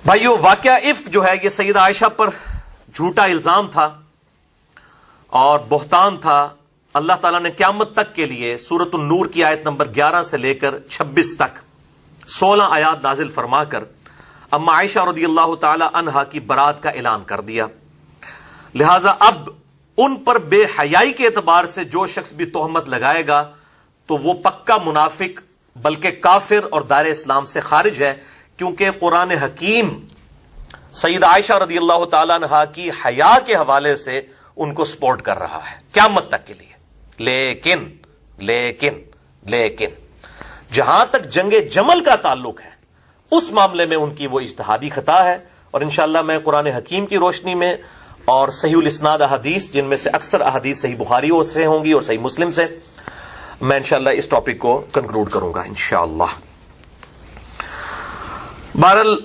بھائیو، واقعہ افک جو ہے یہ سیدہ عائشہ پر جھوٹا الزام تھا اور بہتان تھا۔ اللہ تعالیٰ نے قیامت تک کے لیے سورۃ النور کی آیت نمبر 11 سے لے کر 26 تک 16 آیات نازل فرما کر اما عائشہ رضی اللہ تعالی عنہا کی برات کا اعلان کر دیا۔ لہذا اب ان پر بے حیائی کے اعتبار سے جو شخص بھی تہمت لگائے گا تو وہ پکا منافق بلکہ کافر اور دائرہ اسلام سے خارج ہے، کیونکہ قرآن حکیم سیدہ عائشہ رضی اللہ تعالیٰ عنہا کی حیا کے حوالے سے ان کو سپورٹ کر رہا ہے قیامت تک کے لیے۔ لیکن جہاں تک جنگ جمل کا تعلق ہے اس معاملے میں ان کی وہ اجتہادی خطا ہے، اور انشاءاللہ میں قرآن حکیم کی روشنی میں اور صحیح الاسناد احادیث، جن میں سے اکثر احادیث صحیح بخاری سے ہوں گی اور صحیح مسلم سے، میں انشاءاللہ اس ٹاپک کو کنکلوڈ کروں گا انشاءاللہ۔ بہرحال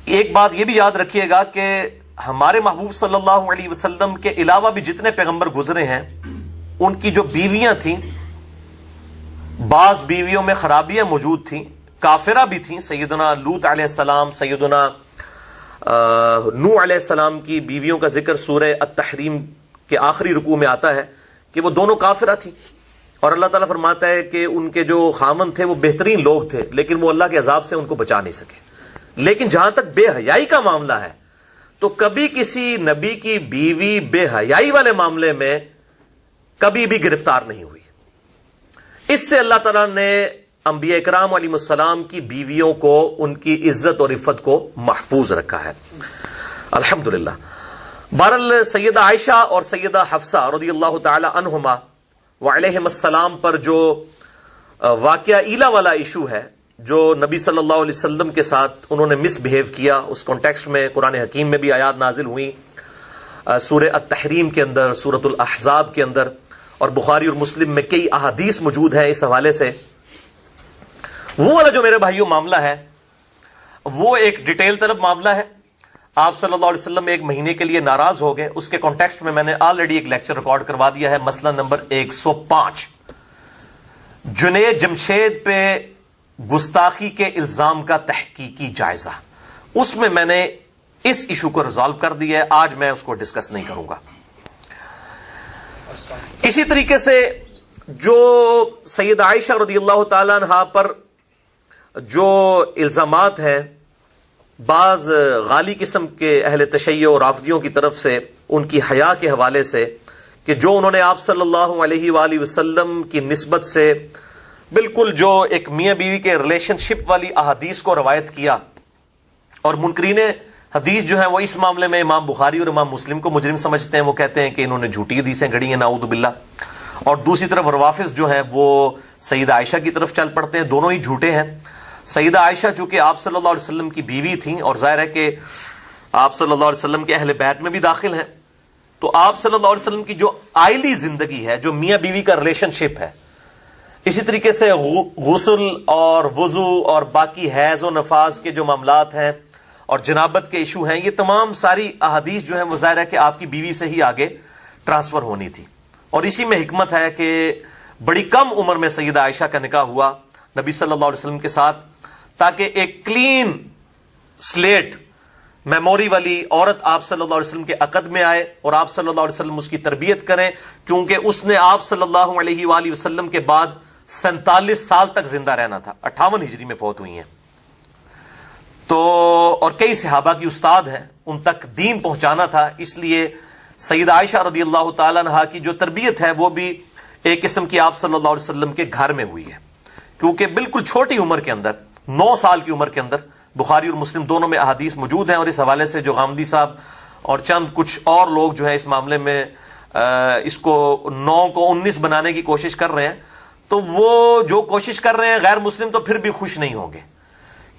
ایک بات یہ بھی یاد رکھیے گا کہ ہمارے محبوب صلی اللہ علیہ وسلم کے علاوہ بھی جتنے پیغمبر گزرے ہیں ان کی جو بیویاں تھیں، بعض بیویوں میں خرابیاں موجود تھیں، کافرہ بھی تھیں۔ سیدنا لوط علیہ السلام، سیدنا نوح علیہ السلام کی بیویوں کا ذکر سورہ التحریم کے آخری رکوع میں آتا ہے کہ وہ دونوں کافرہ تھیں، اور اللہ تعالیٰ فرماتا ہے کہ ان کے جو خامن تھے وہ بہترین لوگ تھے، لیکن وہ اللہ کے عذاب سے ان کو بچا نہیں سکے۔ لیکن جہاں تک بے حیائی کا معاملہ ہے تو کبھی کسی نبی کی بیوی بے حیائی والے معاملے میں کبھی بھی گرفتار نہیں ہوئی۔ اس سے اللہ تعالیٰ نے انبیاء اکرام علیہ السلام کی بیویوں کو ان کی عزت اور عفت کو محفوظ رکھا ہے، الحمدللہ۔ بہرحال سیدہ عائشہ اور سیدہ حفصہ رضی اللہ تعالی عنہما وعلیہم السلام پر جو واقعہ ایلا والا ایشو ہے، جو نبی صلی اللہ علیہ وسلم کے ساتھ انہوں نے مس بہیو کیا، اس کانٹیکسٹ میں قرآن حکیم میں بھی آیات نازل ہوئی، سورہ التحریم کے اندر، سورۃ الاحزاب کے اندر، اور بخاری اور مسلم میں کئی احادیث موجود ہیں اس حوالے سے۔ وہ والا جو میرے بھائیوں معاملہ ہے وہ ایک ڈیٹیل طلب معاملہ ہے۔ آپ صلی اللہ علیہ وسلم ایک مہینے کے لیے ناراض ہو گئے، اس کے کانٹیکسٹ میں نے آلریڈی ایک لیکچر ریکارڈ کروا دیا ہے، مسئلہ نمبر 105، جنید جمشید پہ گستاخی کے الزام کا تحقیقی جائزہ۔ اس میں نے اس ایشو کو ریزالو کر دیا ہے، آج میں اس کو ڈسکس نہیں کروں گا۔ اسی طریقے سے جو سیدہ عائشہ رضی اللہ تعالی عنہا پر جو الزامات ہیں بعض غالی قسم کے اہل تشیع اور رافضیوں کی طرف سے ان کی حیا کے حوالے سے، کہ جو انہوں نے آپ صلی اللہ علیہ وآلہ وسلم کی نسبت سے بالکل جو ایک میاں بیوی کے ریلیشن شپ والی احادیث کو روایت کیا، اور منکرین حدیث جو ہیں وہ اس معاملے میں امام بخاری اور امام مسلم کو مجرم سمجھتے ہیں، وہ کہتے ہیں کہ انہوں نے جھوٹی حدیثیں گھڑی ہیں نعوذ باللہ، اور دوسری طرف روافض جو ہیں وہ سیدہ عائشہ کی طرف چل پڑتے ہیں، دونوں ہی جھوٹے ہیں۔ سیدہ عائشہ چونکہ آپ صلی اللہ علیہ وسلم کی بیوی تھیں اور ظاہر ہے کہ آپ صلی اللہ علیہ وسلم کے اہل بیت میں بھی داخل ہیں، تو آپ صلی اللہ علیہ وسلم کی جو آئلی زندگی ہے، جو میاں بیوی کا ریلیشن شپ ہے، اسی طریقے سے غسل اور وضو اور باقی حیض و نفاس کے جو معاملات ہیں اور جنابت کے ایشو ہیں، یہ تمام ساری احادیث جو ہیں وہ ظاہر ہے کہ آپ کی بیوی سے ہی آگے ٹرانسفر ہونی تھی، اور اسی میں حکمت ہے کہ بڑی کم عمر میں سیدہ عائشہ کا نکاح ہوا نبی صلی اللہ علیہ وسلم کے ساتھ، تاکہ ایک کلین سلیٹ میموری والی عورت آپ صلی اللہ علیہ وسلم کے عقد میں آئے اور آپ صلی اللہ علیہ وسلم اس کی تربیت کریں، کیونکہ اس نے آپ صلی اللہ علیہ وآلہ وسلم کے بعد 47 سال تک زندہ رہنا تھا، 58 ہجری میں فوت ہوئی ہیں، تو اور کئی صحابہ کی استاد ہیں، ان تک دین پہنچانا تھا، اس لیے سیدہ عائشہ رضی اللہ تعالی عنہا کی جو تربیت ہے وہ بھی ایک قسم کی آپ صلی اللہ علیہ وسلم کے گھر میں ہوئی ہے، کیونکہ بالکل چھوٹی عمر کے اندر، 9 سال کی عمر کے اندر، بخاری اور مسلم دونوں میں احادیث موجود ہیں، اور اس حوالے سے جو غامدی صاحب اور چند کچھ اور لوگ جو ہیں اس معاملے میں اس کو 9 کو 19 بنانے کی کوشش کر رہے ہیں، تو وہ جو کوشش کر رہے ہیں غیر مسلم تو پھر بھی خوش نہیں ہوں گے،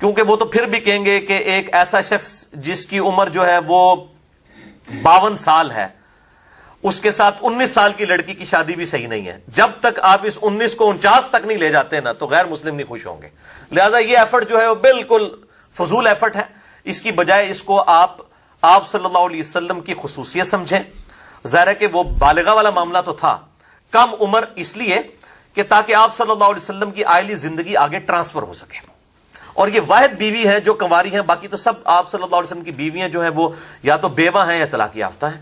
کیونکہ وہ تو پھر بھی کہیں گے کہ ایک ایسا شخص جس کی عمر جو ہے وہ 52 سال ہے، اس کے ساتھ 19 سال کی لڑکی کی شادی بھی صحیح نہیں ہے، جب تک آپ اس 19 کو 49 تک نہیں لے جاتے نا تو غیر مسلم نہیں خوش ہوں گے۔ لہذا یہ ایفرٹ جو ہے وہ بالکل فضول ایفرٹ ہے، اس کی بجائے اس کو آپ صلی اللہ علیہ وسلم کی خصوصیت سمجھیں۔ ظاہر ہے کہ وہ بالغہ والا معاملہ تو تھا، کم عمر اس لیے کہ تاکہ آپ صلی اللہ علیہ وسلم کی آئلی زندگی آگے ٹرانسفر ہو سکے، اور یہ واحد بیوی ہیں جو کنواری ہیں، باقی تو سب آپ صلی اللہ علیہ وسلم کی بیویاں جو ہیں وہ یا تو بیوہ ہیں یا طلاق یافتہ ہیں.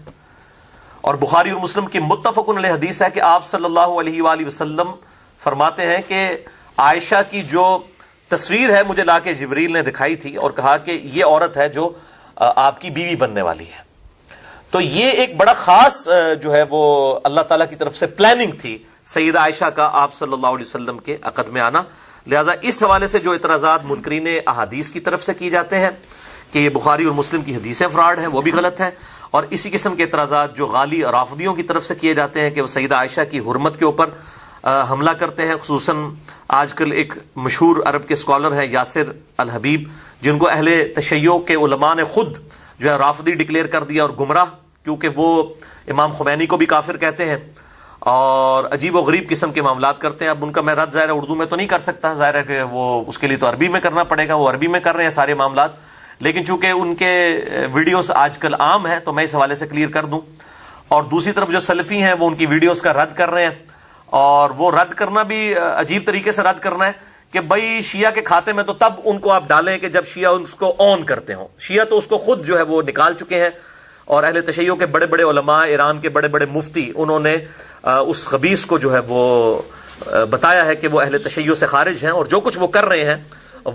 اور بخاری اور مسلم کی متفق علیہ حدیث ہے کہ آپ صلی اللہ علیہ وآلہ وسلم فرماتے ہیں کہ عائشہ کی جو تصویر ہے مجھے لا کے جبریل نے دکھائی تھی اور کہا کہ یہ عورت ہے جو آپ کی بیوی بننے والی ہے. تو یہ ایک بڑا خاص جو ہے وہ اللہ تعالیٰ کی طرف سے پلاننگ تھی سیدہ عائشہ کا آپ صلی اللہ علیہ وسلم کے عقد میں آنا. لہذا اس حوالے سے جو اعتراضات منکرین احادیث کی طرف سے کی جاتے ہیں کہ یہ بخاری اور مسلم کی حدیثیں فراڈ ہیں، وہ بھی غلط ہیں. اور اسی قسم کے اعتراضات جو غالی رافضیوں کی طرف سے کیے جاتے ہیں کہ وہ سیدہ عائشہ کی حرمت کے اوپر حملہ کرتے ہیں، خصوصاً آج کل ایک مشہور عرب کے اسکالر ہیں یاسر الحبیب، جن کو اہل تشیع کے علماء نے خود جو ہے رافضی ڈکلیئر کر دیا اور گمراہ، کیونکہ وہ امام خمینی کو بھی کافر کہتے ہیں اور عجیب و غریب قسم کے معاملات کرتے ہیں. اب ان کا میں رد ظاہر ہے اردو میں تو نہیں کر سکتا، ظاہر ہے کہ وہ اس کے لیے تو عربی میں کرنا پڑے گا، وہ عربی میں کر رہے ہیں سارے معاملات، لیکن چونکہ ان کے ویڈیوز آج کل عام ہیں تو میں اس حوالے سے کلیئر کر دوں. اور دوسری طرف جو سلفی ہیں وہ ان کی ویڈیوز کا رد کر رہے ہیں، اور وہ رد کرنا بھی عجیب طریقے سے رد کرنا ہے کہ بھائی شیعہ کے کھاتے میں تو تب ان کو آپ ڈالیں کہ جب شیعہ اس کو آن کرتے ہوں. شیعہ تو اس کو خود جو ہے وہ نکال چکے ہیں، اور اہل تشیع کے بڑے بڑے علماء، ایران کے بڑے بڑے مفتی، انہوں نے اس خبیث کو جو ہے وہ بتایا ہے کہ وہ اہل تشیع سے خارج ہیں، اور جو کچھ وہ کر رہے ہیں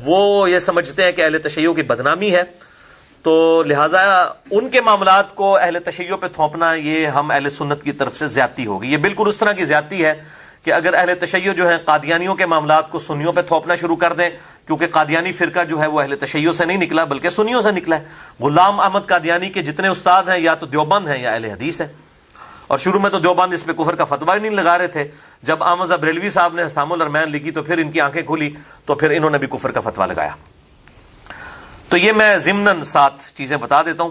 وہ یہ سمجھتے ہیں کہ اہل تشیع کی بدنامی ہے. تو لہٰذا ان کے معاملات کو اہل تشیع پہ تھوپنا یہ ہم اہل سنت کی طرف سے زیادتی ہوگی. یہ بالکل اس طرح کی زیادتی ہے کہ اگر اہل تشیع جو ہیں قادیانیوں کے معاملات کو سنیوں پہ تھوپنا شروع کر دیں، کیونکہ قادیانی فرقہ جو ہے وہ اہل تشیع سے نہیں نکلا بلکہ سنیوں سے نکلا ہے. غلام احمد قادیانی کے جتنے استاد ہیں یا تو دیوبند ہیں یا اہل حدیث ہیں، اور شروع میں تو دیوبند اس پہ کفر کا فتویٰ نہیں لگا رہے تھے. جب احمد بریلوی صاحب نے حسام الرحمن لکھی تو پھر ان کی آنکھیں کھلی، تو پھر انہوں نے بھی کفر کا فتویٰ لگایا. تو یہ میں ضمناً 7 چیزیں بتا دیتا ہوں.